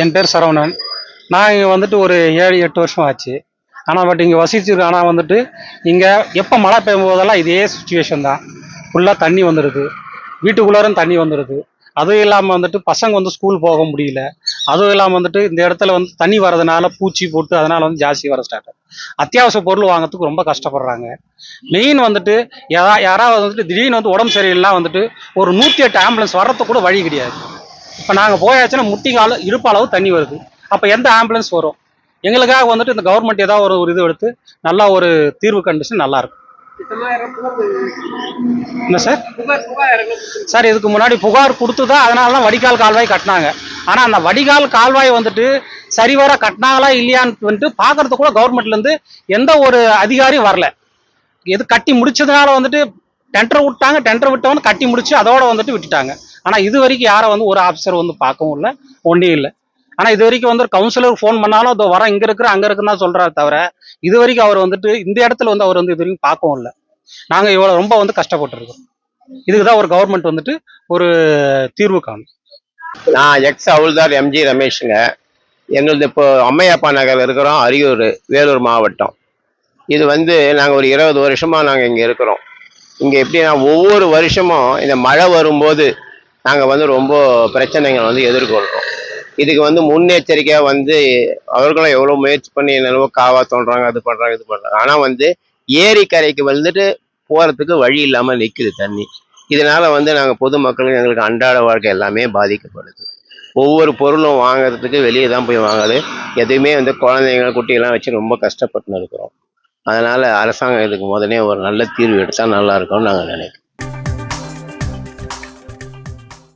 என் பேர் சரவணன். நான் இங்கே வந்துட்டு ஒரு 7-8 வருஷம் ஆச்சு. ஆனால் இங்கே வசிச்சிருக்கேன். ஆனால் வந்துட்டு இங்கே எப்போ மழை பெய்யும் போதெல்லாம் இதே சுச்சுவேஷன் தான். ஃபுல்லாக தண்ணி வந்துடுது, வீட்டுக்குள்ளாரும் தண்ணி வந்துடுது. அதுவும் இல்லாமல் வந்துட்டு பசங்க வந்து ஸ்கூல் போக முடியல. அதுவும் இல்லாமல் வந்துட்டு இந்த இடத்துல வந்து தண்ணி வர்றதுனால பூச்சி போட்டு அதனால வந்து ஜாஸ்தி வர ஸ்டார்ட் ஆகும். அத்தியாவசிய பொருள் வாங்குறதுக்கு ரொம்ப கஷ்டப்படுறாங்க. மெயின் வந்துட்டு யாராவது வந்துட்டு திடீர்னு வந்து உடம்பு சரியில்லைனா வந்துட்டு ஒரு 108 ஆம்புலன்ஸ் வர்றதுக்கு கூட வழி கிடையாது. இப்போ நாங்கள் போயாச்சுன்னா முட்டிங்கால இடுப்பு அளவு தண்ணி வருது. அப்போ எந்த ஆம்புலன்ஸ் வரும்? எங்களுக்காக வந்துட்டு இந்த கவர்மெண்ட் ஏதாவது ஒரு இது எடுத்து நல்லா ஒரு தீர்வு கண்டுச்சு நல்லா இருக்கும். என்ன சார்? சார் இதுக்கு முன்னாடி புகார் கொடுத்து தான் அதனால தான் வடிகால் கால்வாய் கட்டினாங்க. ஆனால் அந்த வடிகால் கால்வாய் வந்துட்டு சரிவர கட்டினாங்களா இல்லையான்னு வந்துட்டு பார்க்கறதுக்கு கூட கவர்மெண்ட்லேருந்து எந்த ஒரு அதிகாரியும் வரல. எது கட்டி முடிச்சதுனால வந்துட்டு டெண்டர் விட்டாங்க, டெண்டர் விட்டவங்க கட்டி முடிச்சு அதோட வந்துட்டு விட்டுட்டாங்க. ஆனால் இது வரைக்கும் யாரை வந்து ஒரு ஆஃபீஸர் வந்து பார்க்கவும் இல்லை, ஒன்றும் இல்லை. ஆனால் இது வரைக்கும் வந்து ஒரு கவுன்சிலர் ஃபோன் பண்ணாலும் அதோ வர இங்கே இருக்கிற அங்கே இருக்குன்னு தான் சொல்கிறாரு தவிர இது வரைக்கும் அவர் வந்துட்டு இந்த இடத்துல வந்து அவர் வந்து இது வரைக்கும் பார்க்கவும் இல்லை. நாங்கள் இவ்வளோ ரொம்ப வந்து கஷ்டப்பட்டுருக்கோம். இதுக்கு தான் ஒரு கவர்மெண்ட் வந்துட்டு ஒரு தீர்வு காணும். நான் எக்ஸ் ஹவுல்தார் எம்ஜி ரமேஷுங்க. எங்களது இப்போ அம்மையப்பா நகர் இருக்கிறோம், அரியூர், வேலூர் மாவட்டம். இது வந்து நாங்கள் ஒரு 20 வருஷமாக நாங்கள் இங்கே இருக்கிறோம். இங்கே எப்படின்னா ஒவ்வொரு வருஷமும் இந்த மழை வரும்போது நாங்கள் வந்து ரொம்ப பிரச்சனைகள் வந்து எதிர்கொள்கிறோம். இதுக்கு வந்து முன்னெச்சரிக்கையாக வந்து அவர்களும் எவ்வளோ முயற்சி பண்ணி என்னென்னவோ காவா தோன்றாங்க, அது பண்ணுறாங்க, இது பண்ணுறாங்க. ஆனால் வந்து ஏரிக்கரைக்கு வந்துட்டு போகிறதுக்கு வழி இல்லாமல் நிற்குது தண்ணி. இதனால் வந்து நாங்கள் பொதுமக்களுக்கு எங்களுக்கு அன்றாட வாழ்க்கை எல்லாமே பாதிக்கப்படுது. ஒவ்வொரு பொருளும் வாங்குறதுக்கு வெளியே தான் போய் வாங்குது. எதுவுமே வந்து குழந்தைங்க குட்டியெல்லாம் வச்சு ரொம்ப கஷ்டப்பட்டுன்னு இருக்கிறோம். அதனால் அரசாங்கம் இதுக்கு முதலே ஒரு நல்ல தீர்வு எடுத்தால் நல்லா இருக்கும்னு நாங்கள் நினைக்கிறோம்.